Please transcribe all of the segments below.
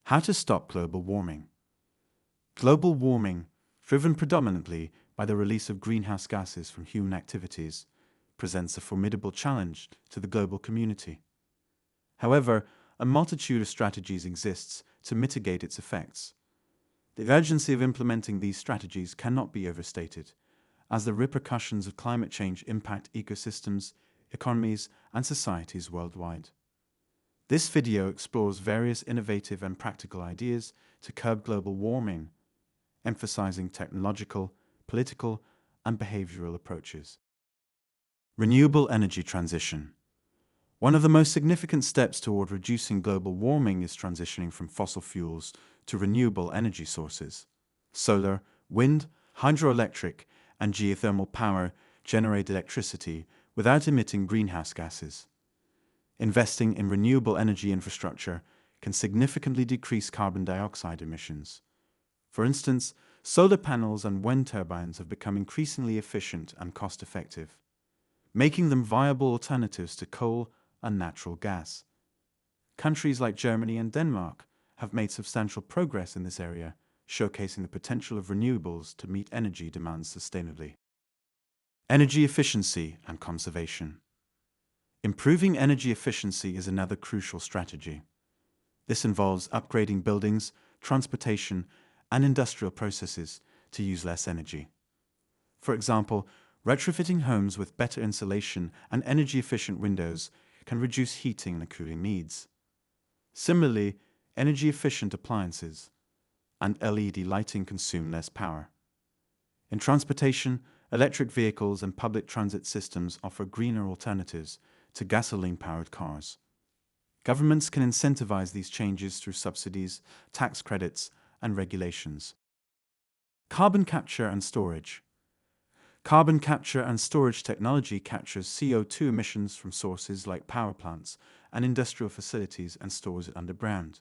How to stop global warming. Global warming, driven predominantly by the release of greenhouse gases from human activities, presents a formidable challenge to the global community. However, a multitude of strategies exists to mitigate its effects. The urgency of implementing these strategies cannot be overstated, as the repercussions of climate change impact ecosystems, economies, and societies worldwide. This video explores various innovative and practical ideas to curb global warming, emphasizing technological, political, and behavioral approaches. Renewable energy transition. One of the most significant steps toward reducing global warming is transitioning from fossil fuels to renewable energy sources. Solar, wind, hydroelectric, and geothermal power generate electricity without emitting greenhouse gases. Investing in renewable energy infrastructure can significantly decrease carbon dioxide emissions. For instance, solar panels and wind turbines have become increasingly efficient and cost-effective, making them viable alternatives to coal and natural gas. Countries like Germany and Denmark have made substantial progress in this area, showcasing the potential of renewables to meet energy demands sustainably. Energy efficiency and conservation. Improving energy efficiency is another crucial strategy. This involves upgrading buildings, transportation, and industrial processes to use less energy. For example, retrofitting homes with better insulation and energy-efficient windows can reduce heating and cooling needs. Similarly, energy-efficient appliances and LED lighting consume less power. In transportation, electric vehicles and public transit systems offer greener alternatives to gasoline-powered cars. Governments can incentivize these changes through subsidies, tax credits, and regulations. Carbon capture and storage. Carbon capture and storage technology captures CO2 emissions from sources like power plants and industrial facilities and stores it underground.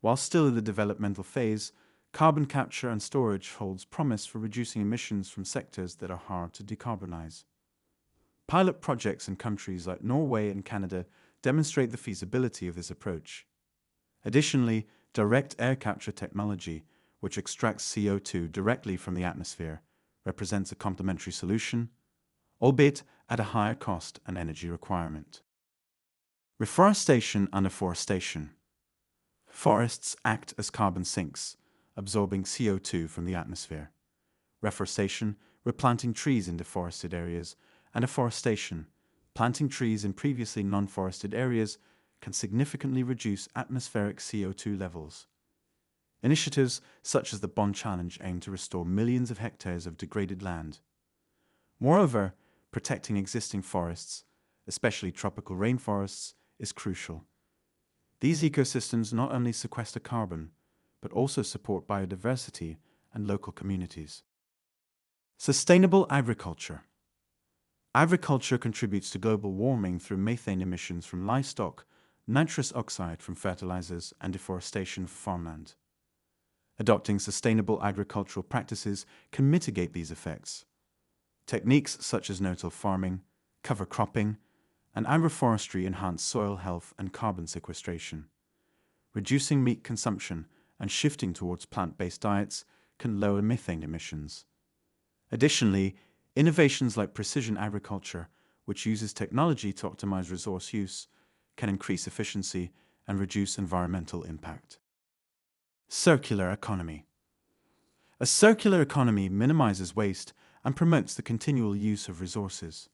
While still in the developmental phase, carbon capture and storage holds promise for reducing emissions from sectors that are hard to decarbonize. Pilot projects in countries like Norway and Canada demonstrate the feasibility of this approach. Additionally, direct air capture technology, which extracts CO2 directly from the atmosphere, represents a complementary solution, albeit at a higher cost and energy requirement. Reforestation and afforestation. Forests act as carbon sinks, absorbing CO2 from the atmosphere. Reforestation, replanting trees in deforested areas, and afforestation, planting trees in previously non-forested areas, can significantly reduce atmospheric CO2 levels. Initiatives such as the Bond Challenge aim to restore millions of hectares of degraded land. Moreover, protecting existing forests, especially tropical rainforests, is crucial. These ecosystems not only sequester carbon, but also support biodiversity and local communities. Sustainable agriculture. Agriculture contributes to global warming through methane emissions from livestock, nitrous oxide from fertilizers, and deforestation of farmland. Adopting sustainable agricultural practices can mitigate these effects. Techniques such as no-till farming, cover cropping, and agroforestry enhance soil health and carbon sequestration. Reducing meat consumption and shifting towards plant-based diets can lower methane emissions. Additionally, innovations like precision agriculture, which uses technology to optimize resource use, can increase efficiency and reduce environmental impact. Circular economy. A circular economy minimizes waste and promotes the continual use of resources.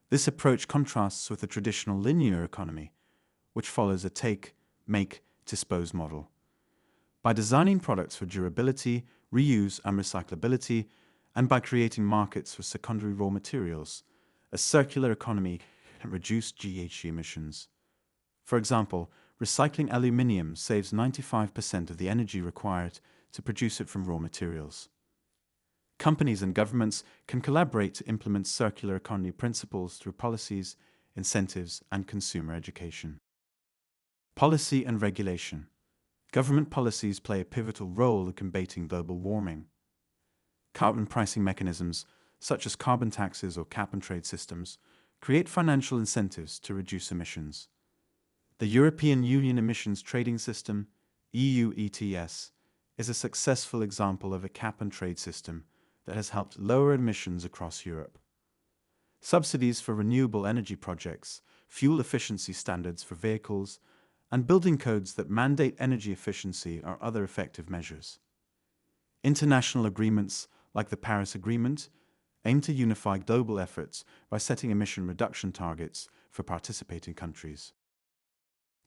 This approach contrasts with the traditional linear economy, which follows a take, make, dispose model. By designing products for durability, reuse, and recyclability, and by creating markets for secondary raw materials, a circular economy can reduce GHG emissions. For example, recycling aluminium saves 95% of the energy required to produce it from raw materials. Companies and governments can collaborate to implement circular economy principles through policies, incentives, and consumer education. Policy and regulation. Government policies play a pivotal role in combating global warming. Carbon pricing mechanisms, such as carbon taxes or cap-and-trade systems, create financial incentives to reduce emissions. The European Union Emissions Trading System, EU ETS, is a successful example of a cap-and-trade system that has helped lower emissions across Europe. Subsidies for renewable energy projects, fuel efficiency standards for vehicles, and building codes that mandate energy efficiency are other effective measures. International agreements, like the Paris Agreement, aim to unify global efforts by setting emission reduction targets for participating countries.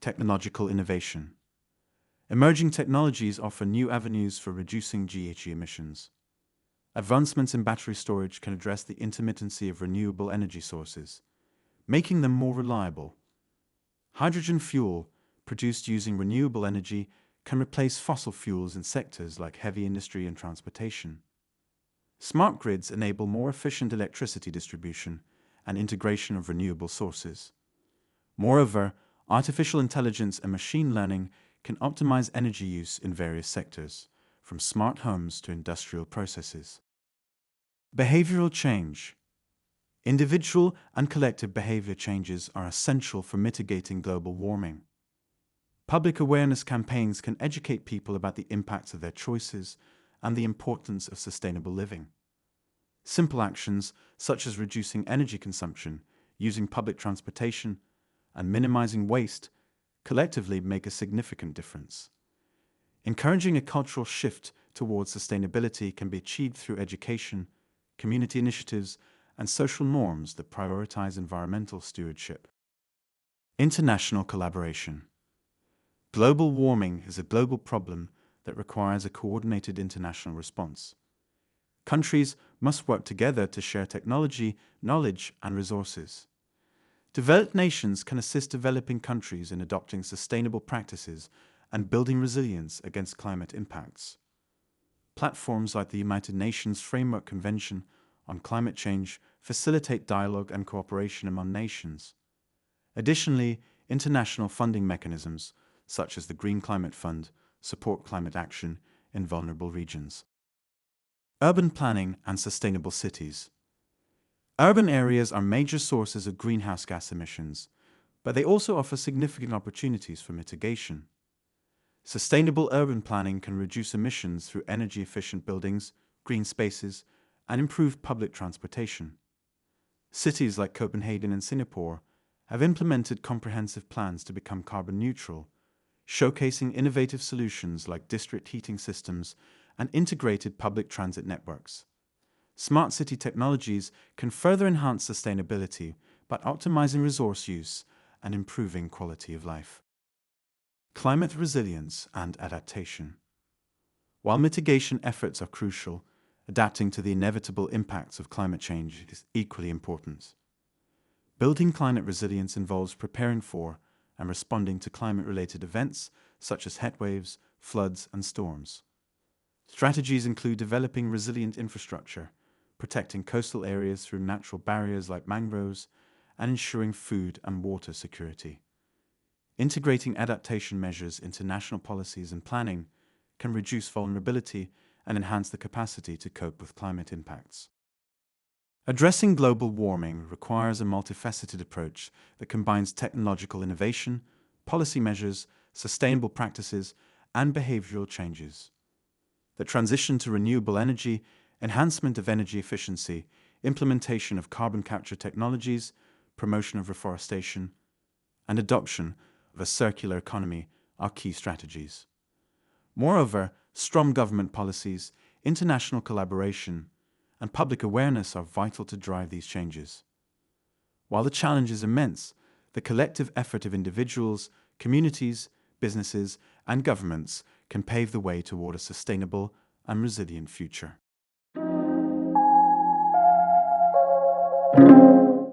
Technological innovation. Emerging technologies offer new avenues for reducing GHG emissions. Advancements in battery storage can address the intermittency of renewable energy sources, making them more reliable. Hydrogen fuel, produced using renewable energy, can replace fossil fuels in sectors like heavy industry and transportation. Smart grids enable more efficient electricity distribution and integration of renewable sources. Moreover, artificial intelligence and machine learning can optimize energy use in various sectors, from smart homes to industrial processes. Behavioral change. Individual and collective behavior changes are essential for mitigating global warming. Public awareness campaigns can educate people about the impacts of their choices and the importance of sustainable living. Simple actions such as reducing energy consumption, using public transportation, and minimizing waste collectively make a significant difference. Encouraging a cultural shift towards sustainability can be achieved through education, community initiatives, and social norms that prioritize environmental stewardship. International collaboration. Global warming is a global problem that requires a coordinated international response. Countries must work together to share technology, knowledge, and resources. Developed nations can assist developing countries in adopting sustainable practices and building resilience against climate impacts. Platforms like the United Nations Framework Convention on Climate Change facilitate dialogue and cooperation among nations. Additionally, international funding mechanisms, such as the Green Climate Fund, support climate action in vulnerable regions. Urban planning and sustainable cities. Urban areas are major sources of greenhouse gas emissions, but they also offer significant opportunities for mitigation. Sustainable urban planning can reduce emissions through energy-efficient buildings, green spaces, and improved public transportation. Cities like Copenhagen and Singapore have implemented comprehensive plans to become carbon neutral, showcasing innovative solutions like district heating systems and integrated public transit networks. Smart city technologies can further enhance sustainability by optimizing resource use and improving quality of life. Climate resilience and adaptation. While mitigation efforts are crucial, adapting to the inevitable impacts of climate change is equally important. Building climate resilience involves preparing for and responding to climate-related events such as heatwaves, floods, and storms. Strategies include developing resilient infrastructure, protecting coastal areas through natural barriers like mangroves, and ensuring food and water security. Integrating adaptation measures into national policies and planning can reduce vulnerability and enhance the capacity to cope with climate impacts. Addressing global warming requires a multifaceted approach that combines technological innovation, policy measures, sustainable practices, and behavioral changes. The transition to renewable energy, enhancement of energy efficiency, implementation of carbon capture technologies, promotion of reforestation, and adoption of a circular economy are key strategies. Moreover, strong government policies, international collaboration, and public awareness are vital to drive these changes. While the challenge is immense, the collective effort of individuals, communities, businesses, and governments can pave the way toward a sustainable and resilient future.